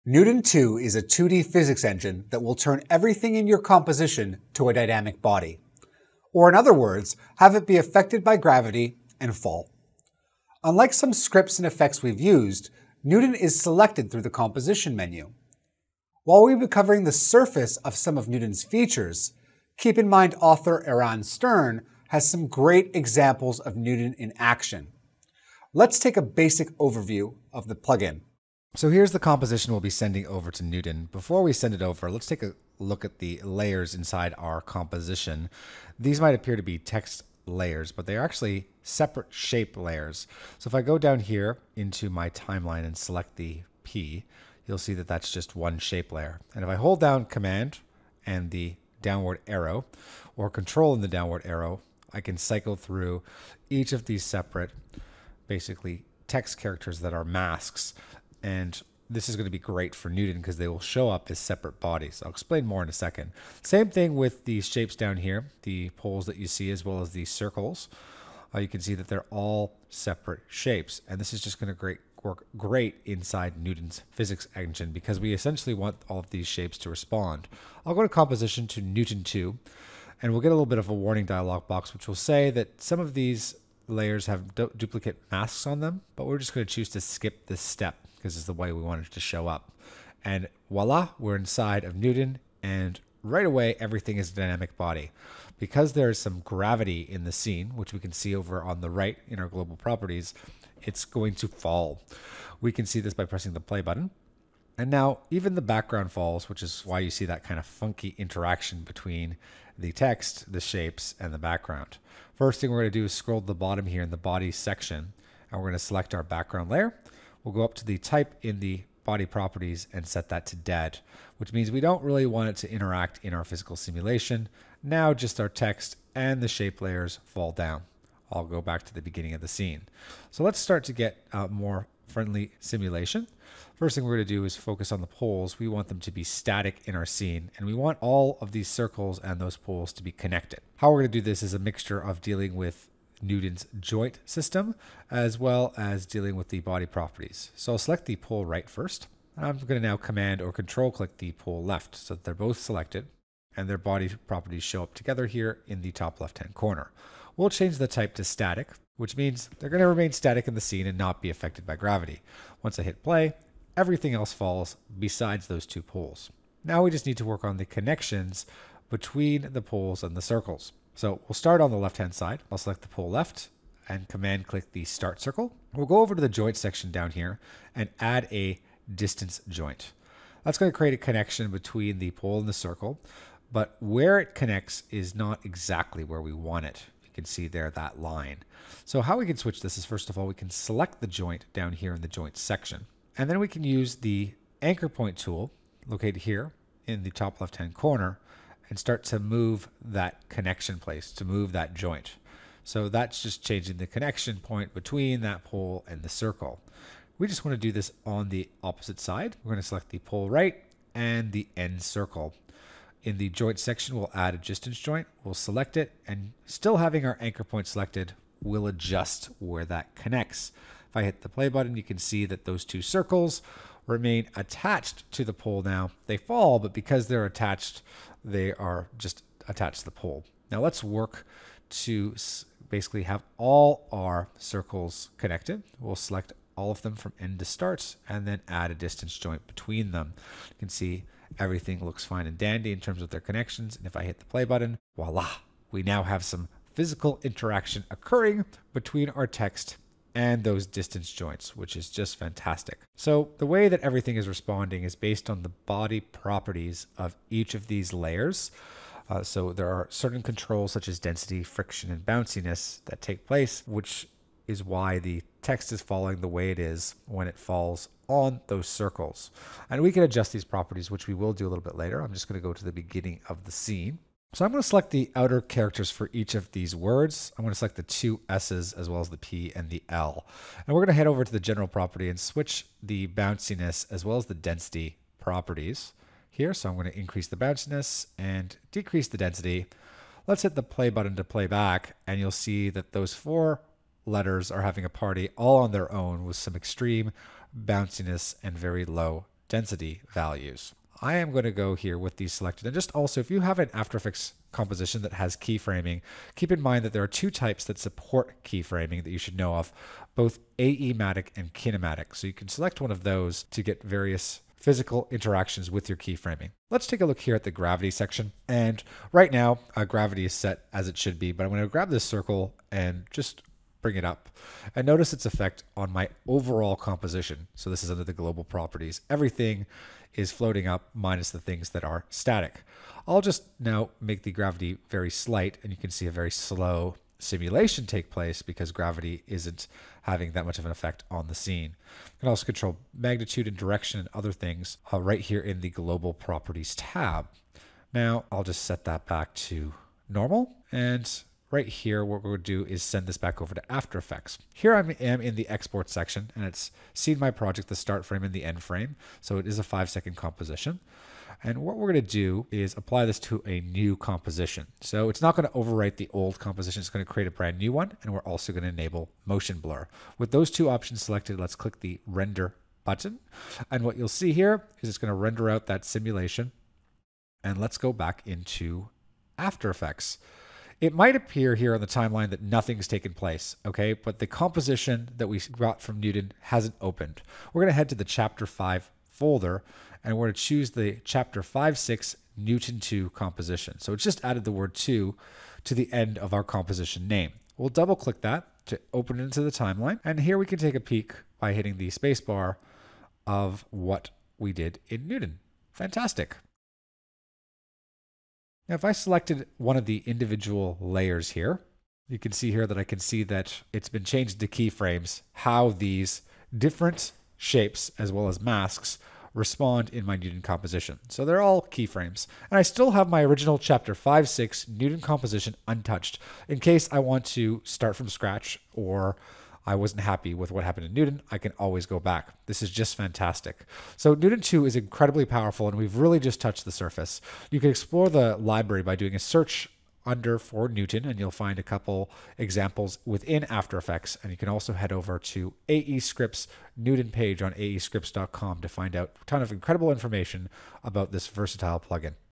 Newton 2 is a 2D physics engine that will turn everything in your composition to a dynamic body. Or in other words, have it be affected by gravity and fall. Unlike some scripts and effects we've used, Newton is selected through the composition menu. While we'll be covering the surface of some of Newton's features, keep in mind author Eran Stern has some great examples of Newton in action. Let's take a basic overview of the plugin. So here's the composition we'll be sending over to Newton. Before we send it over, let's take a look at the layers inside our composition. These might appear to be text layers, but they are actually separate shape layers. So if I go down here into my timeline and select the P, you'll see that that's just one shape layer. And if I hold down Command and the downward arrow, or Control and the downward arrow, I can cycle through each of these separate, basically text characters that are masks. And this is going to be great for Newton because they will show up as separate bodies. I'll explain more in a second. Same thing with these shapes down here, the poles that you see, as well as these circles. You can see that they're all separate shapes. And this is just going to work great inside Newton's physics engine because we essentially want all of these shapes to respond. I'll go to composition to Newton 2, and we'll get a little bit of a warning dialog box, which will say that some of these layers have duplicate masks on them, but we're just going to choose to skip this step because it's the way we want it to show up. And voila, we're inside of Newton, and right away, everything is a dynamic body. Because there's some gravity in the scene, which we can see over on the right in our global properties, it's going to fall. We can see this by pressing the play button. And now even the background falls, which is why you see that kind of funky interaction between the text, the shapes, and the background. First thing we're going to do is scroll to the bottom here in the body section, and we're going to select our background layer. We'll go up to the type in the body properties and set that to dead, which means we don't really want it to interact in our physical simulation. Now just our text and the shape layers fall down. I'll go back to the beginning of the scene. So let's start to get more friendly simulation. First thing we're going to do is focus on the poles. We want them to be static in our scene, and we want all of these circles and those poles to be connected. How we're going to do this is a mixture of dealing with Newton's joint system as well as dealing with the body properties. So I'll select the pole right first. I'm going to now Command or Control click the pole left so that they're both selected and their body properties show up together here in the top left hand corner. We'll change the type to static, which means they're going to remain static in the scene and not be affected by gravity. Once I hit play, everything else falls besides those two poles. Now we just need to work on the connections between the poles and the circles. So we'll start on the left-hand side. I'll select the pole left and Command click the start circle. We'll go over to the joint section down here and add a distance joint. That's going to create a connection between the pole and the circle, but where it connects is not exactly where we want it. You can see there that line. So how we can switch this is, first of all, we can select the joint down here in the joint section, and then we can use the anchor point tool located here in the top left-hand corner and start to move that connection place, to move that joint. So that's just changing the connection point between that pole and the circle. We just want to do this on the opposite side. We're going to select the pole right and the end circle. In the joint section, we'll add a distance joint. We'll select it, and still having our anchor point selected, we'll adjust where that connects. If I hit the play button, you can see that those two circles remain attached to the pole now. They fall, but because they're attached, they are just attached to the pole. Now let's work to basically have all our circles connected. We'll select all of them from end to start and then add a distance joint between them. You can see everything looks fine and dandy in terms of their connections. And if I hit the play button, voila, we now have some physical interaction occurring between our text and those distance joints, which is just fantastic. So the way that everything is responding is based on the body properties of each of these layers. So there are certain controls such as density, friction, and bounciness that take place, which is why the text is falling the way it is when it falls on those circles. And we can adjust these properties, which we will do a little bit later. I'm just going to go to the beginning of the scene. So I'm going to select the outer characters for each of these words. I'm going to select the two S's as well as the P and the L. And we're going to head over to the general property and switch the bounciness as well as the density properties here. So I'm going to increase the bounciness and decrease the density. Let's hit the play button to play back, and you'll see that those four letters are having a party all on their own with some extreme bounciness and very low density values. I am going to go here with these selected. And just also, if you have an After Effects composition that has keyframing, keep in mind that there are two types that support keyframing that you should know of, both AE-matic and kinematic. So you can select one of those to get various physical interactions with your keyframing. Let's take a look here at the gravity section. And right now, gravity is set as it should be, but I'm going to grab this circle and just bring it up and notice its effect on my overall composition. So this is under the global properties. Everything is floating up minus the things that are static. I'll just now make the gravity very slight, and you can see a very slow simulation take place because gravity isn't having that much of an effect on the scene. You can also control magnitude and direction and other things right here in the global properties tab. Now I'll just set that back to normal, and right here, what we're going to do is send this back over to After Effects. Here I am in the export section, and it's seen my project, the start frame and the end frame. So it is a 5-second composition. And what we're going to do is apply this to a new composition. So it's not going to overwrite the old composition. It's going to create a brand new one. And we're also going to enable motion blur. With those two options selected, let's click the render button. And what you'll see here is it's going to render out that simulation. And let's go back into After Effects. It might appear here on the timeline that nothing's taken place, okay? But the composition that we got from Newton hasn't opened. We're going to head to the Chapter 5 folder, and we're going to choose the Chapter 5.6 Newton 2 composition. So it's just added the word 2 to the end of our composition name. We'll double click that to open it into the timeline. And here we can take a peek by hitting the space bar of what we did in Newton. Fantastic. Now, if I selected one of the individual layers here, you can see here that I can see that it's been changed to keyframes, how these different shapes as well as masks respond in my Newton composition. So they're all keyframes. And I still have my original Chapter 5.6 Newton composition untouched in case I want to start from scratch or I wasn't happy with what happened in Newton. I can always go back. This is just fantastic. So Newton 2 is incredibly powerful, and we've really just touched the surface. You can explore the library by doing a search under for Newton, and you'll find a couple examples within After Effects. And you can also head over to AE Scripts Newton page on aescripts.com to find out a ton of incredible information about this versatile plugin.